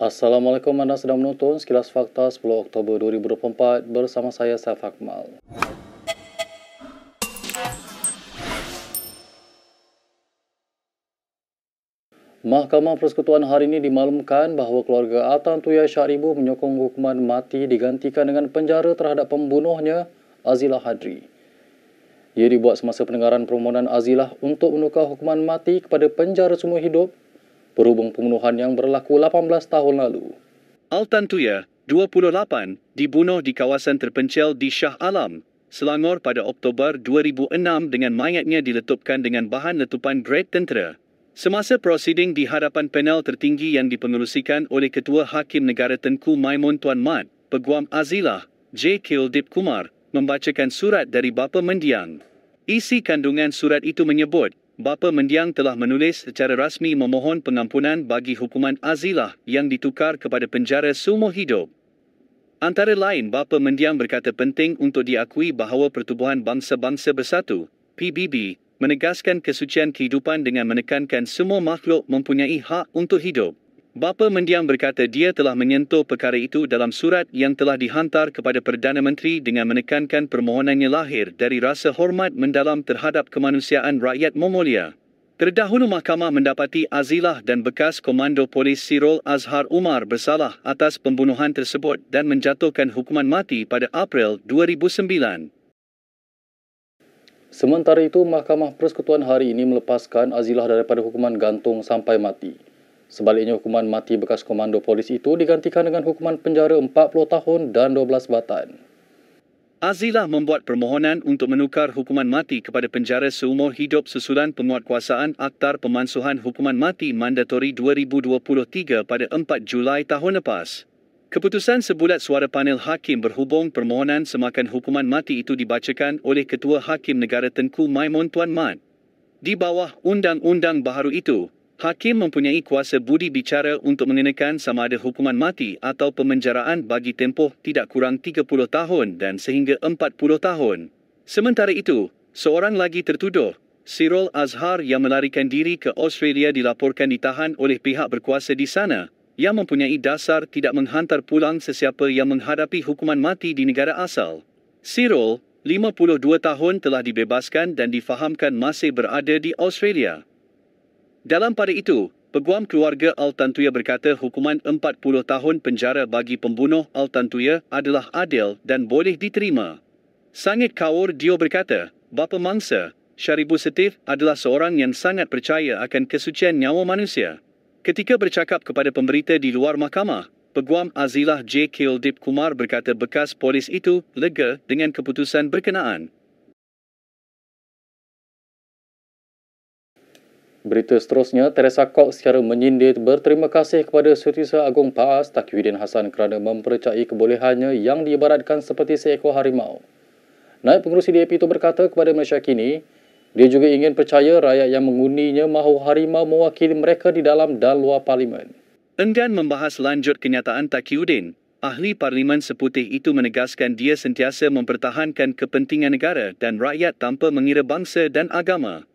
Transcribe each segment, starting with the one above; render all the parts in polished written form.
Assalamualaikum, anda sedang menonton Sekilas Fakta 10 Oktober 2024 bersama saya, Saif Akmal. Mahkamah Persekutuan hari ini dimaklumkan bahawa keluarga Altan Tuya Syaribu menyokong hukuman mati digantikan dengan penjara terhadap pembunuhnya, Azilah Hadri. Ia dibuat semasa pendengaran permohonan Azilah untuk menukar hukuman mati kepada penjara seumur hidup berhubung pembunuhan yang berlaku 18 tahun lalu. Altan Tuya, 28, dibunuh di kawasan terpencil di Shah Alam, Selangor pada Oktober 2006 dengan mayatnya diletupkan dengan bahan letupan grade tentera. Semasa prosiding di hadapan panel tertinggi yang dipengerusikan oleh Ketua Hakim Negara Tengku Maimun Tuan Mat, Peguam Azilah, J. Kildip Kumar, membacakan surat dari bapa mendiang. Isi kandungan surat itu menyebut, bapa mendiang telah menulis secara rasmi memohon pengampunan bagi hukuman Azilah yang ditukar kepada penjara seumur hidup. Antara lain, bapa mendiang berkata penting untuk diakui bahawa Pertubuhan Bangsa-Bangsa Bersatu, PBB, menegaskan kesucian kehidupan dengan menekankan semua makhluk mempunyai hak untuk hidup. Bapa mendiang berkata dia telah menyentuh perkara itu dalam surat yang telah dihantar kepada Perdana Menteri dengan menekankan permohonannya lahir dari rasa hormat mendalam terhadap kemanusiaan rakyat Mongolia. Terdahulu mahkamah mendapati Azilah dan bekas Komando Polis Sirol Azhar Umar bersalah atas pembunuhan tersebut dan menjatuhkan hukuman mati pada April 2009. Sementara itu, Mahkamah Persekutuan hari ini melepaskan Azilah daripada hukuman gantung sampai mati. Sebaliknya, hukuman mati bekas komando polis itu digantikan dengan hukuman penjara 40 tahun dan 12 batan. Azilah membuat permohonan untuk menukar hukuman mati kepada penjara seumur hidup susulan penguatkuasaan Akta Pemansuhan Hukuman Mati Mandatori 2023 pada 4 Julai tahun lepas. Keputusan sebulat suara panel hakim berhubung permohonan semakan hukuman mati itu dibacakan oleh Ketua Hakim Negara Tengku Maimun Tuan Mat. Di bawah undang-undang baharu itu, hakim mempunyai kuasa budi bicara untuk mengenakan sama ada hukuman mati atau pemenjaraan bagi tempoh tidak kurang 30 tahun dan sehingga 40 tahun. Sementara itu, seorang lagi tertuduh, Sirol Azhar yang melarikan diri ke Australia dilaporkan ditahan oleh pihak berkuasa di sana, yang mempunyai dasar tidak menghantar pulang sesiapa yang menghadapi hukuman mati di negara asal. Sirol, 52 tahun telah dibebaskan dan difahamkan masih berada di Australia. Dalam pada itu, Peguam Keluarga Altan Tuya berkata hukuman 40 tahun penjara bagi pembunuh Altan Tuya adalah adil dan boleh diterima. Sangit Kaur Dio berkata, bapa mangsa, Syaribu Setif adalah seorang yang sangat percaya akan kesucian nyawa manusia. Ketika bercakap kepada pemberita di luar mahkamah, Peguam Azilah J. Kildip Kumar berkata bekas polis itu lega dengan keputusan berkenaan. Berita seterusnya, Teresa Kok secara menyindir berterima kasih kepada Setiausaha Agung PAS Taqiyuddin Hassan kerana mempercayai kebolehannya yang diibaratkan seperti seekor harimau. Naib Pengerusi DAP itu berkata kepada Malaysia Kini, dia juga ingin percaya rakyat yang mengundinya mahu harimau mewakili mereka di dalam dan luar parlimen. Enggan membahas lanjut kenyataan Taqiyuddin, ahli parlimen seputih itu menegaskan dia sentiasa mempertahankan kepentingan negara dan rakyat tanpa mengira bangsa dan agama.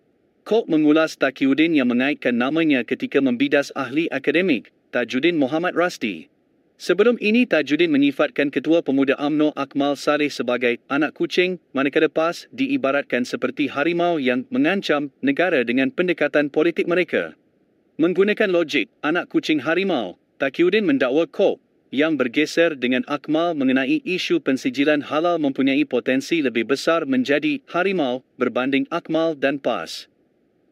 Kok mengulas Taqiyuddin yang mengaitkan namanya ketika membidas ahli akademik, Tajuddin Muhammad Rasdi. Sebelum ini, Tajuddin menyifatkan Ketua Pemuda UMNO Akmal Saleh sebagai anak kucing, manakala PAS diibaratkan seperti harimau yang mengancam negara dengan pendekatan politik mereka. Menggunakan logik anak kucing harimau, Taqiyuddin mendakwa Kok yang bergeser dengan Akmal mengenai isu pensijilan halal mempunyai potensi lebih besar menjadi harimau berbanding Akmal dan PAS.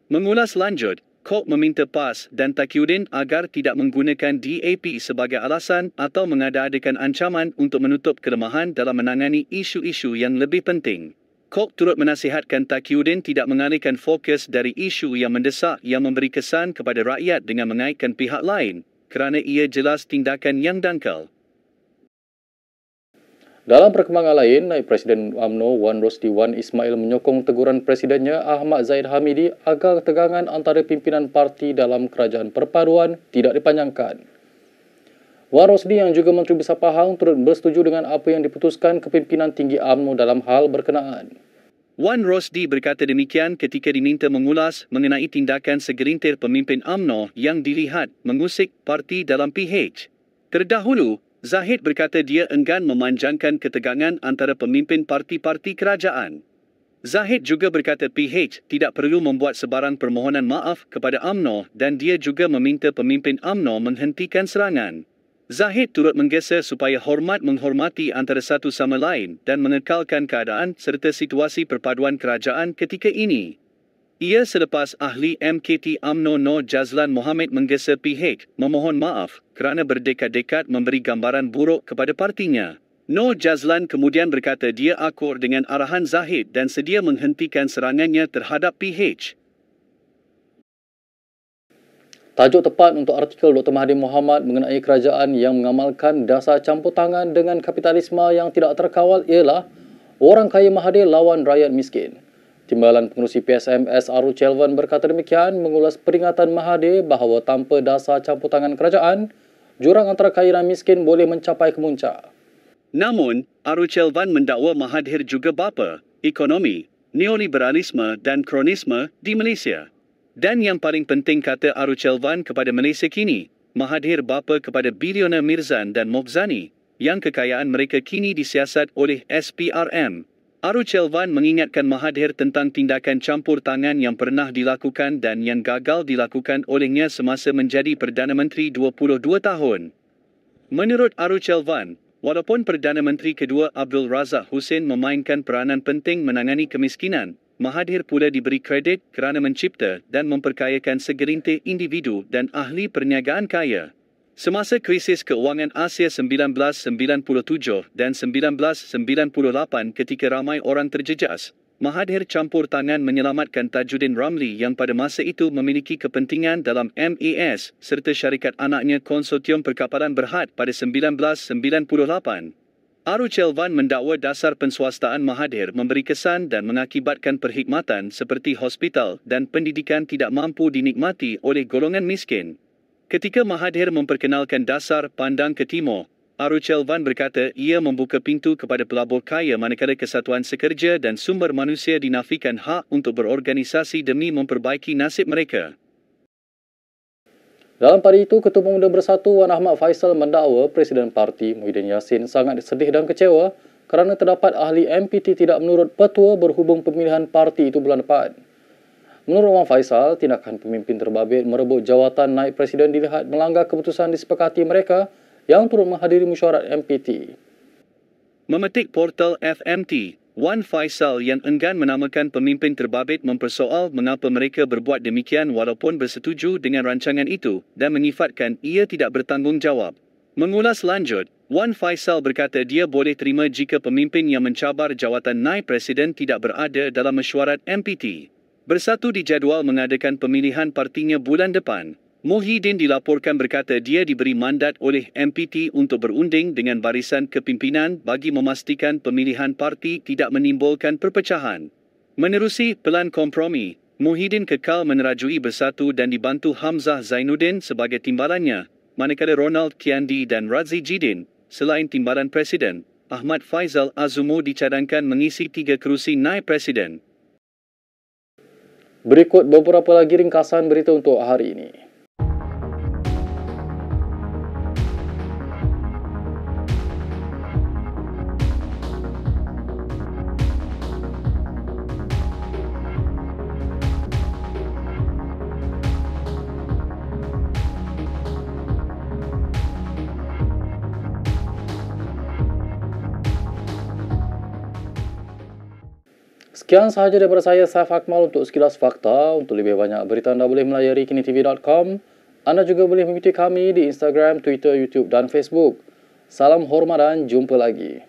Mengulas lanjut, Kok meminta PAS dan Taqiyuddin agar tidak menggunakan DAP sebagai alasan atau mengada-adakan ancaman untuk menutup kelemahan dalam menangani isu-isu yang lebih penting. Kok turut menasihatkan Taqiyuddin tidak mengalihkan fokus dari isu yang mendesak yang memberi kesan kepada rakyat dengan mengaitkan pihak lain, kerana ia jelas tindakan yang dangkal. Dalam perkembangan lain, Naib Presiden UMNO Wan Rosdi Wan Ismail menyokong teguran Presidennya Ahmad Zahid Hamidi agar tegangan antara pimpinan parti dalam kerajaan perpaduan tidak dipanjangkan. Wan Rosdi yang juga Menteri Besar Pahang turut bersetuju dengan apa yang diputuskan kepimpinan tinggi UMNO dalam hal berkenaan. Wan Rosdi berkata demikian ketika diminta mengulas mengenai tindakan segelintir pemimpin UMNO yang dilihat mengusik parti dalam PH. Terdahulu, Zahid berkata dia enggan memanjangkan ketegangan antara pemimpin parti-parti kerajaan. Zahid juga berkata PH tidak perlu membuat sebarang permohonan maaf kepada UMNO dan dia juga meminta pemimpin UMNO menghentikan serangan. Zahid turut menggesa supaya hormat menghormati antara satu sama lain dan mengekalkan keadaan serta situasi perpaduan kerajaan ketika ini. Ia selepas ahli MKT UMNO Noor Jazlan Mohammed menggesa PH memohon maaf kerana berdekad-dekad memberi gambaran buruk kepada partinya. Noor Jazlan kemudian berkata dia akur dengan arahan Zahid dan sedia menghentikan serangannya terhadap PH. Tajuk tepat untuk artikel Dr. Mahathir Mohamad mengenai kerajaan yang mengamalkan dasar campur tangan dengan kapitalisme yang tidak terkawal ialah orang kaya Mahathir lawan rakyat miskin. Timbalan pengerusi PSMS Aru Chelvan berkata demikian mengulas peringatan Mahathir bahawa tanpa dasar campur tangan kerajaan, jurang antara kaya dan miskin boleh mencapai kemuncak. Namun, Aru Chelvan mendakwa Mahathir juga bapa ekonomi, neoliberalisme dan kronisme di Malaysia. Dan yang paling penting kata Aru Chelvan kepada Malaysia kini, Mahathir bapa kepada bilioner Mirzan dan Mokzani, yang kekayaan mereka kini disiasat oleh SPRM. Aru Chelvan mengingatkan Mahathir tentang tindakan campur tangan yang pernah dilakukan dan yang gagal dilakukan olehnya semasa menjadi Perdana Menteri 22 tahun. Menurut Aru Chelvan, walaupun Perdana Menteri kedua Abdul Razak Hussein memainkan peranan penting menangani kemiskinan, Mahathir pula diberi kredit kerana mencipta dan memperkayakan segerintir individu dan ahli perniagaan kaya. Semasa krisis keuangan Asia 1997 dan 1998 ketika ramai orang terjejas, Mahathir campur tangan menyelamatkan Tajuddin Ramli yang pada masa itu memiliki kepentingan dalam MAS serta syarikat anaknya Konsortium Perkapalan Berhad pada 1998. Aru Chelvan mendakwa dasar penswastaan Mahathir memberi kesan dan mengakibatkan perkhidmatan seperti hospital dan pendidikan tidak mampu dinikmati oleh golongan miskin. Ketika Mahathir memperkenalkan dasar pandang ke timur, Aru Chelvan berkata ia membuka pintu kepada pelabur kaya manakala kesatuan sekerja dan sumber manusia dinafikan hak untuk berorganisasi demi memperbaiki nasib mereka. Dalam pada itu, Ketua Pemuda Bersatu Wan Ahmad Faisal mendakwa Presiden Parti Muhyiddin Yassin sangat sedih dan kecewa kerana terdapat ahli MPT tidak menurut petua berhubung pemilihan parti itu bulan depan. Menurut Wan Faisal, tindakan pemimpin terbabit merebut jawatan naib presiden dilihat melanggar keputusan disepakati mereka yang turut menghadiri mesyuarat MPT. Memetik portal FMT, Wan Faisal yang enggan menamakan pemimpin terbabit mempersoal mengapa mereka berbuat demikian walaupun bersetuju dengan rancangan itu dan menyifatkan ia tidak bertanggungjawab. Mengulas lanjut, Wan Faisal berkata dia boleh terima jika pemimpin yang mencabar jawatan naib presiden tidak berada dalam mesyuarat MPT. Bersatu dijadual mengadakan pemilihan partinya bulan depan. Muhyiddin dilaporkan berkata dia diberi mandat oleh MPT untuk berunding dengan barisan kepimpinan bagi memastikan pemilihan parti tidak menimbulkan perpecahan. Menerusi pelan kompromi, Muhyiddin kekal menerajui Bersatu dan dibantu Hamzah Zainuddin sebagai timbalannya, manakala Ronald Kiandi dan Razzie Jidin, selain timbalan Presiden, Ahmad Faizal Azumu dicadangkan mengisi 3 kerusi naib Presiden. Berikut beberapa lagi ringkasan berita untuk hari ini. Sekian sahaja daripada saya, Saif Akmal untuk sekilas fakta. Untuk lebih banyak berita anda boleh melayari kinitv.com. Anda juga boleh mengikuti kami di Instagram, Twitter, YouTube dan Facebook. Salam hormat dan jumpa lagi.